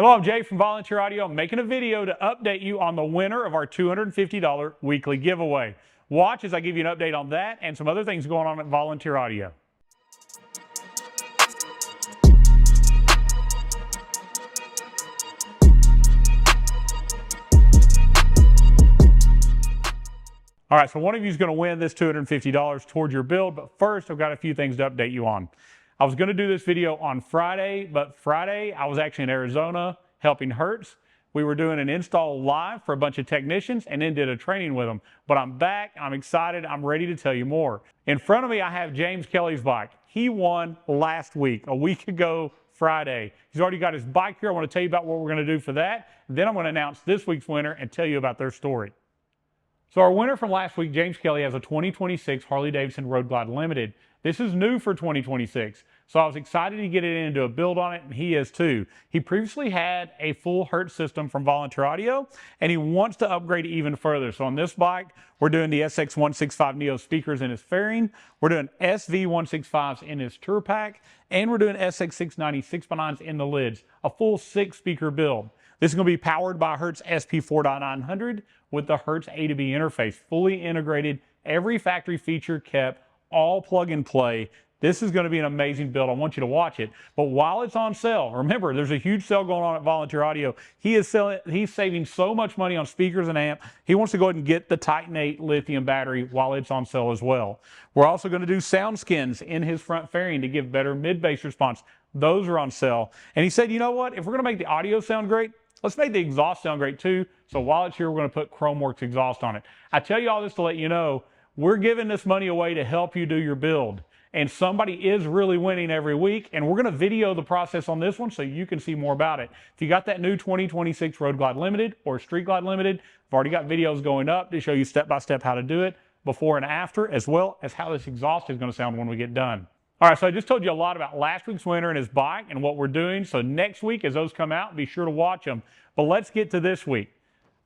Hello, I'm Jay from Volunteer Audio. I'm making a video to update you on the winner of our $250 weekly giveaway. Watch as I give you an update on that and some other things going on at Volunteer Audio. All right, so one of you is going to win this $250 towards your build, but first I've got a few things to update you on. I was going to do this video on Friday, but Friday I was actually in Arizona helping Hertz. We were doing an install live for a bunch of technicians and then did a training with them. But I'm back, I'm excited, I'm ready to tell you more. In front of me I have James Kelly's bike. He won last week, a week ago Friday. He's already got his bike here. I want to tell you about what we're going to do for that. Then I'm going to announce this week's winner and tell you about their story. So our winner from last week, James Kelly, has a 2026 Harley-Davidson Road Glide Limited. This is new for 2026, so I was excited to get it in and do a build on it, and he is too. He previously had a full Hertz system from Volunteer Audio, and he wants to upgrade even further. So on this bike, we're doing the SX165 Neo speakers in his fairing, we're doing SV165s in his tour pack, and we're doing SX690 6x9s in the lids, a full 6-speaker build. This is going to be powered by Hertz SP4.900 with the Hertz A to B interface, fully integrated, every factory feature kept, all plug and play. This is going to be an amazing build. I want you to watch it. But while it's on sale, remember, there's a huge sale going on at Volunteer Audio. He's saving so much money on speakers and amp. He wants to go ahead and get the Titan 8 lithium battery while it's on sale as well. We're also going to do sound skins in his front fairing to give better mid-bass response. Those are on sale. And he said, you know what? If we're going to make the audio sound great, let's make the exhaust sound great too. So while it's here, we're going to put Chromeworks exhaust on it. I tell you all this to let you know, we're giving this money away to help you do your build. And somebody is really winning every week. And we're going to video the process on this one so you can see more about it. If you got that new 2026 Road Glide Limited or Street Glide Limited, I've already got videos going up to show you step-by-step how to do it before and after, as well as how this exhaust is going to sound when we get done. All right, so I just told you a lot about last week's winner and his bike and what we're doing. So next week, as those come out, be sure to watch them. But let's get to this week.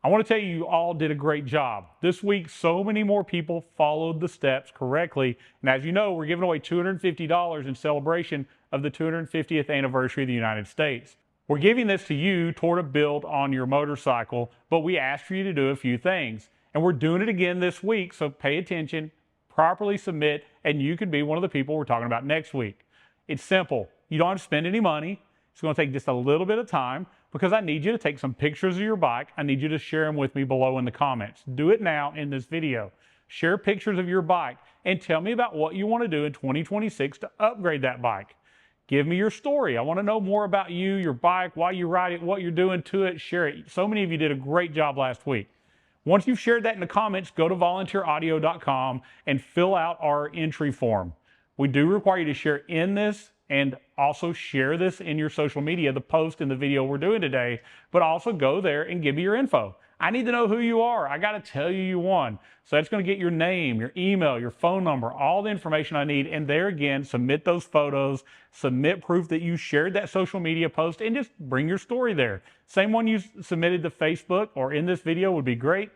I want to tell you, you all did a great job. This week, so many more people followed the steps correctly. And as you know, we're giving away $250 in celebration of the 250th anniversary of the United States. We're giving this to you toward a build on your motorcycle, but we asked for you to do a few things. And we're doing it again this week, so pay attention, properly submit, and you could be one of the people we're talking about next week. It's simple. You don't have to spend any money. It's going to take just a little bit of time because I need you to take some pictures of your bike. I need you to share them with me below in the comments. Do it now in this video. Share pictures of your bike and tell me about what you want to do in 2026 to upgrade that bike. Give me your story. I want to know more about you, your bike, why you ride it, what you're doing to it. Share it. So many of you did a great job last week. Once you've shared that in the comments, go to volunteeraudio.com and fill out our entry form. We do require you to share in this and also share this in your social media, the post and the video we're doing today, but also go there and give me your info. I need to know who you are. I got to tell you you won. So that's going to get your name, your email, your phone number, all the information I need. And there again, submit those photos, submit proof that you shared that social media post, and just bring your story there. Same one you submitted to Facebook or in this video would be great.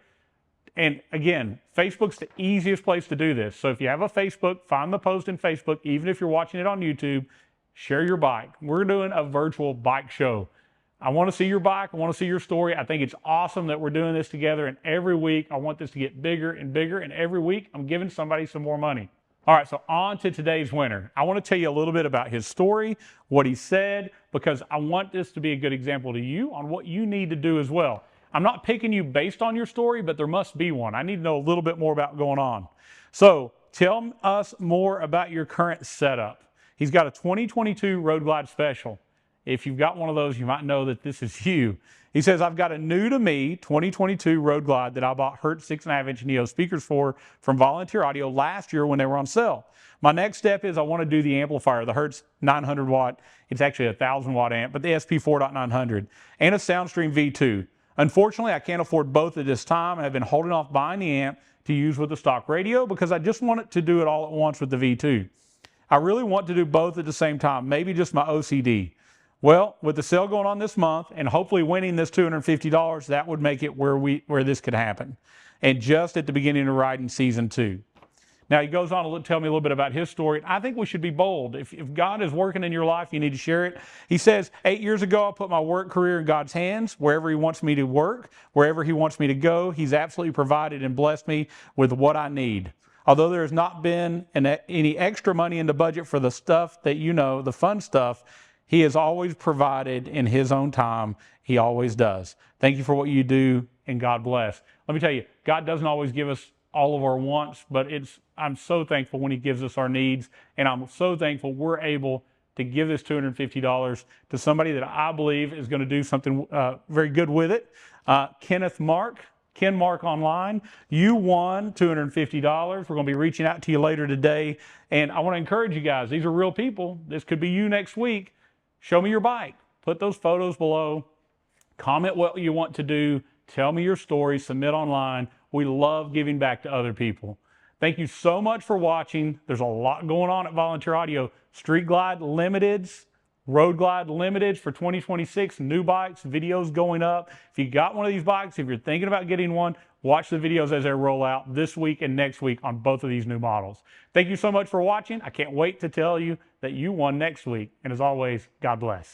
And again, Facebook's the easiest place to do this. So if you have a Facebook, find the post in Facebook, even if you're watching it on YouTube, share your bike. We're doing a virtual bike show. I want to see your bike. I want to see your story. I think it's awesome that we're doing this together. And every week, I want this to get bigger and bigger. And every week, I'm giving somebody some more money. All right, so on to today's winner. I want to tell you a little bit about his story, what he said, because I want this to be a good example to you on what you need to do as well. I'm not picking you based on your story, but there must be one. I need to know a little bit more about going on. So tell us more about your current setup. He's got a 2022 Road Glide Special. If you've got one of those, you might know that this is you. He says, I've got a new to me 2022 Road Glide that I bought Hertz 6.5-inch Neo speakers for from Volunteer Audio last year when they were on sale. My next step is I want to do the amplifier, the Hertz 900 watt. It's actually a 1000 watt amp, but the SP4.900 and a Soundstream V2. Unfortunately, I can't afford both at this time, and I've been holding off buying the amp to use with the stock radio because I just want it to do it all at once with the V2. I really want to do both at the same time, maybe just my OCD. Well, with the sale going on this month and hopefully winning this $250, that would make it where this could happen. And just at the beginning of riding season 2. Now, he goes on to tell me a little bit about his story. I think we should be bold. If God is working in your life, you need to share it. He says, 8 years ago, I put my work career in God's hands. Wherever he wants me to work, wherever he wants me to go, he's absolutely provided and blessed me with what I need. Although there has not been any extra money in the budget for the stuff that you know, the fun stuff, he has always provided in his own time. He always does. Thank you for what you do, and God bless. Let me tell you, God doesn't always give us all of our wants, but I'm so thankful when he gives us our needs, and I'm so thankful we're able to give this $250 to somebody that I believe is going to do something very good with it. Ken Mark online, you won $250. We're going to be reaching out to you later today, and I want to encourage you guys. These are real people. This could be you next week. Show me your bike. Put those photos below. Comment what you want to do. Tell me your story. Submit online. We love giving back to other people. Thank you so much for watching. There's a lot going on at Volunteer Audio. Street Glide Limiteds, Road Glide Limiteds for 2026, new bikes, videos going up. If you got one of these bikes, if you're thinking about getting one, watch the videos as they roll out this week and next week on both of these new models. Thank you so much for watching. I can't wait to tell you that you won next week. And as always, God bless.